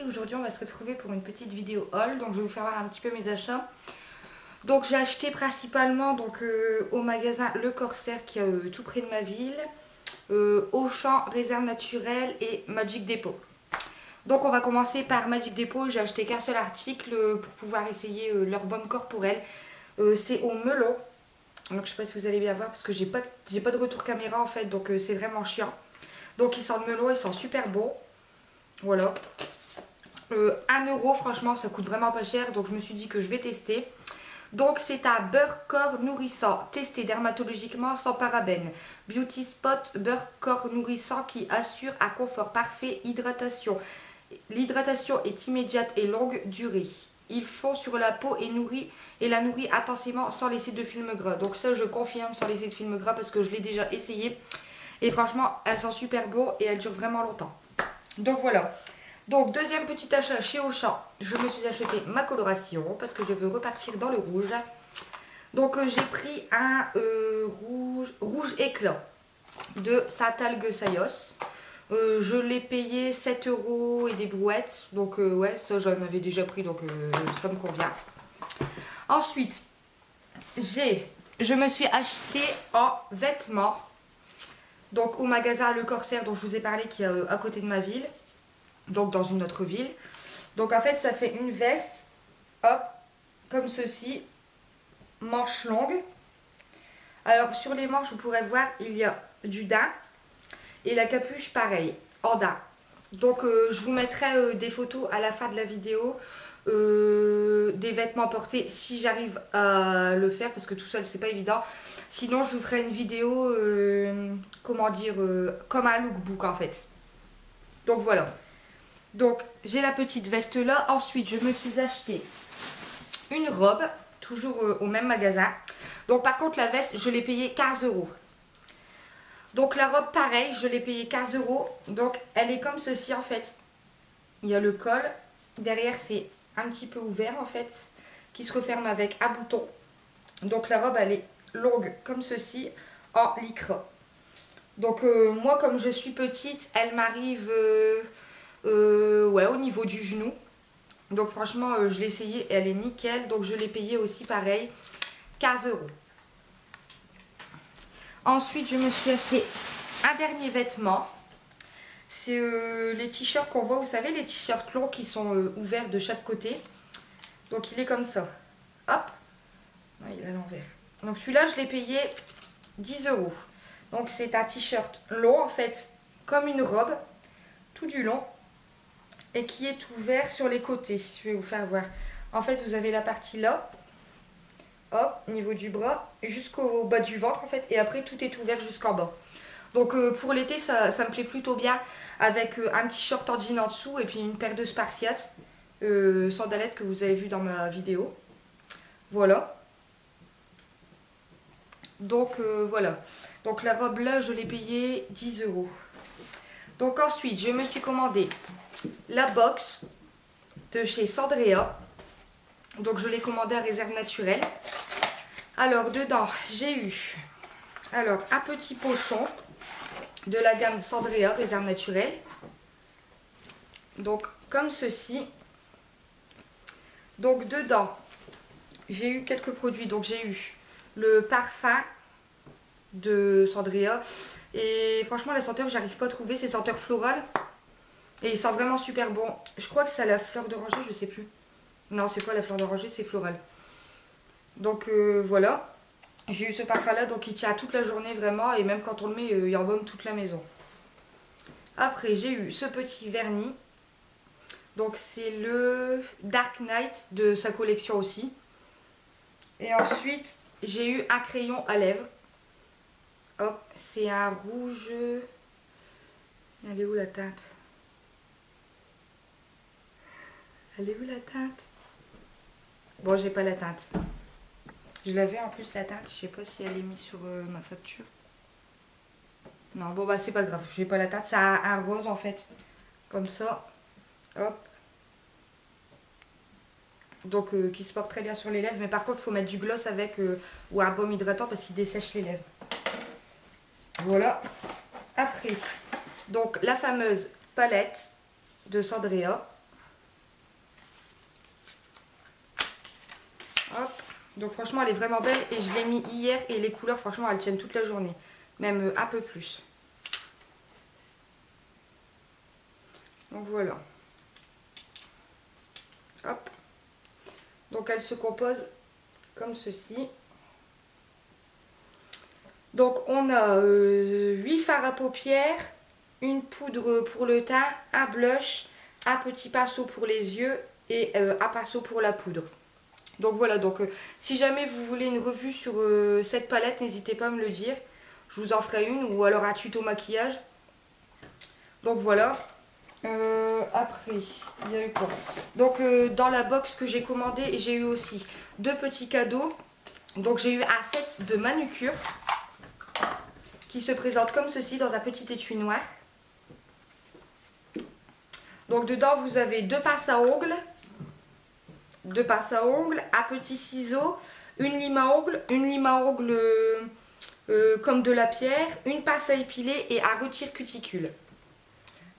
aujourd'hui on va se retrouver pour une petite vidéo haul. Donc je vais vous faire voir un petit peu mes achats. Donc j'ai acheté principalement au magasin Le Corsaire qui est tout près de ma ville, Auchan, Réserve Naturelle et Magic Depot. Donc on va commencer par Magic Depot. J'ai acheté qu'un seul article pour pouvoir essayer leur baume corporel. C'est au melon. Donc je sais pas si vous allez bien voir parce que j'ai pas de retour caméra en fait, donc c'est vraiment chiant. Donc il sent le melon, il sent super bon. Voilà. 1 euro, franchement ça coûte vraiment pas cher, donc je me suis dit que je vais tester. Donc c'est un beurre corps nourrissant, testé dermatologiquement sans parabènes. Beauty Spot beurre corps nourrissant qui assure un confort parfait, hydratation. L'hydratation est immédiate et longue durée. Il fond sur la peau et la nourrit intensément sans laisser de film gras. Donc ça je confirme, sans laisser de film gras parce que je l'ai déjà essayé. Et franchement elle sent super bon et elle dure vraiment longtemps. Donc voilà. Donc deuxième petit achat chez Auchan, je me suis acheté ma coloration parce que je veux repartir dans le rouge. Donc j'ai pris un rouge éclat de Saint-Algue Sayos. Je l'ai payé 7 € et des brouettes. Donc ouais, ça j'en avais déjà pris, donc ça me convient. Ensuite, je me suis acheté en vêtements. Donc au magasin Le Corsaire dont je vous ai parlé qui est à côté de ma ville. Donc dans une autre ville. Donc en fait ça fait une veste, hop, comme ceci, manches longues. Alors sur les manches vous pourrez voir il y a du daim et la capuche pareil, en daim. Donc je vous mettrai des photos à la fin de la vidéo des vêtements portés si j'arrive à le faire parce que tout seul c'est pas évident. Sinon je vous ferai une vidéo, comment dire, comme un lookbook en fait. Donc voilà. Donc j'ai la petite veste là. Ensuite je me suis acheté une robe, toujours au même magasin. Donc par contre la veste je l'ai payée 15 €. Donc la robe pareil, je l'ai payée 15 €. Donc elle est comme ceci en fait. Il y a le col. Derrière c'est un petit peu ouvert en fait. Qui se referme avec un bouton. Donc la robe elle est longue comme ceci en lycra. Donc moi comme je suis petite, elle m'arrive ouais, au niveau du genou. Donc franchement je l'ai essayé et elle est nickel. Donc je l'ai payée aussi pareil 15 €. Ensuite, je me suis acheté un dernier vêtement. C'est les t-shirts qu'on voit, vous savez, les t-shirts longs qui sont ouverts de chaque côté. Donc, il est comme ça. Hop. Ouais, il est à l'envers. Donc, celui-là, je l'ai payé 10 €. Donc, c'est un t-shirt long, en fait, comme une robe, tout du long. Et qui est ouvert sur les côtés. Je vais vous faire voir. En fait, vous avez la partie là. Hop, au niveau du bras, jusqu'au bas du ventre en fait, et après tout est ouvert jusqu'en bas. Donc pour l'été ça me plaît plutôt bien, avec un petit short en jean en dessous et puis une paire de spartiates, sandalettes que vous avez vu dans ma vidéo. Voilà. Donc voilà. Donc la robe là je l'ai payée 10 €. Donc ensuite je me suis commandé la box de chez Sandrea. Donc je l'ai commandé à Réserve Naturelle. Alors dedans j'ai eu un petit pochon de la gamme Sandrea Réserve Naturelle. Donc comme ceci. Donc dedans j'ai eu quelques produits. Donc j'ai eu le parfum de Sandrea. Et franchement la senteur j'arrive pas à trouver. C'est senteur florale. Et il sent vraiment super bon. Je crois que c'est la fleur d'oranger, je sais plus. Non, c'est pas la fleur d'oranger, c'est floral. Donc voilà. J'ai eu ce parfum là, donc il tient toute la journée vraiment. Et même quand on le met, il embaume toute la maison. Après j'ai eu ce petit vernis. Donc c'est le Dark Knight de sa collection aussi. Et ensuite j'ai eu un crayon à lèvres. Hop, c'est un rouge. Elle est où la teinte? Elle est où la teinte? Bon, j'ai pas la teinte. Je l'avais en plus la teinte. Je sais pas si elle est mise sur ma facture. Non, bon bah c'est pas grave. J'ai pas la teinte. C'est un rose en fait. Comme ça. Hop. Donc qui se porte très bien sur les lèvres. Mais par contre, il faut mettre du gloss avec ou un baume hydratant parce qu'il dessèche les lèvres. Voilà. Après, donc la fameuse palette de Sandrea. Hop. Donc franchement elle est vraiment belle et je l'ai mis hier et les couleurs franchement elles tiennent toute la journée. Même un peu plus. Donc voilà. Hop. Donc elle se compose comme ceci. Donc on a 8 fards à paupières, une poudre pour le teint, un blush, un petit pinceau pour les yeux et un pinceau pour la poudre. Donc voilà, donc si jamais vous voulez une revue sur cette palette, n'hésitez pas à me le dire. Je vous en ferai une ou alors un tuto maquillage. Donc voilà. Après, il y a eu quoi? Donc dans la box que j'ai commandée, j'ai eu aussi 2 petits cadeaux. Donc j'ai eu un set de manucure qui se présente comme ceci dans un petit étui noir. Donc dedans vous avez 2 pinces à ongles, un petit ciseau, une lime à ongles comme de la pierre, une pince à épiler et un retire cuticule.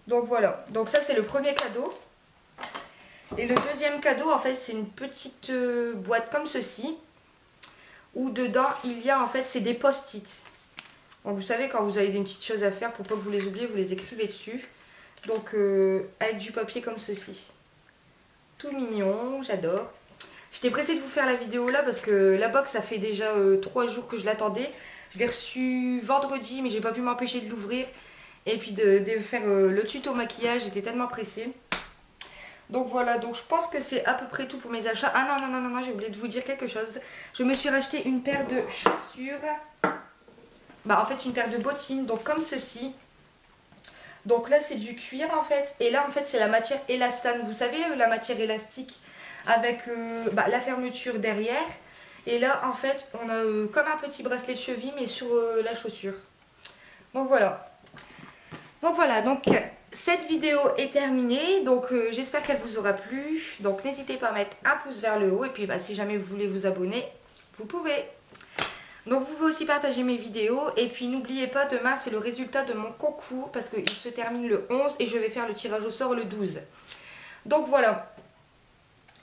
Donc voilà, donc ça c'est le premier cadeau. Et le deuxième cadeau en fait c'est une petite boîte comme ceci, où dedans il y a en fait c'est des post-it. Donc vous savez quand vous avez des petites choses à faire pour pas que vous les oubliez, vous les écrivez dessus. Donc avec du papier comme ceci. Tout mignon, j'adore. J'étais pressée de vous faire la vidéo là parce que la box ça fait déjà 3 jours que je l'attendais. Je l'ai reçue vendredi mais j'ai pas pu m'empêcher de l'ouvrir. Et puis de faire le tuto maquillage, j'étais tellement pressée. Donc voilà, donc je pense que c'est à peu près tout pour mes achats. Ah non, j'ai oublié de vous dire quelque chose. Je me suis racheté une paire de chaussures. Bah en fait une paire de bottines, donc comme ceci. Donc là c'est du cuir en fait. Et là en fait c'est la matière élastane. Vous savez la matière élastique avec la fermeture derrière. Et là en fait on a comme un petit bracelet de cheville mais sur la chaussure. Donc voilà. Donc cette vidéo est terminée, donc j'espère qu'elle vous aura plu. Donc n'hésitez pas à mettre un pouce vers le haut et puis si jamais vous voulez vous abonner, vous pouvez. Donc vous pouvez aussi partager mes vidéos et puis n'oubliez pas, demain c'est le résultat de mon concours parce qu'il se termine le 11 et je vais faire le tirage au sort le 12. Donc voilà.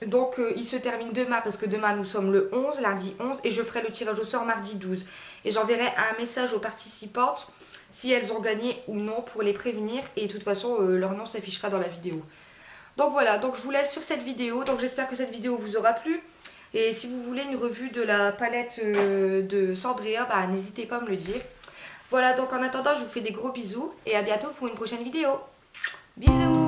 Donc il se termine demain parce que demain nous sommes le 11, lundi 11 et je ferai le tirage au sort mardi 12. Et j'enverrai un message aux participantes si elles ont gagné ou non pour les prévenir et de toute façon leur nom s'affichera dans la vidéo. Donc voilà, donc je vous laisse sur cette vidéo, donc j'espère que cette vidéo vous aura plu. Et si vous voulez une revue de la palette de Sandrea, n'hésitez pas à me le dire. Voilà, donc en attendant je vous fais des gros bisous et à bientôt pour une prochaine vidéo. Bisous!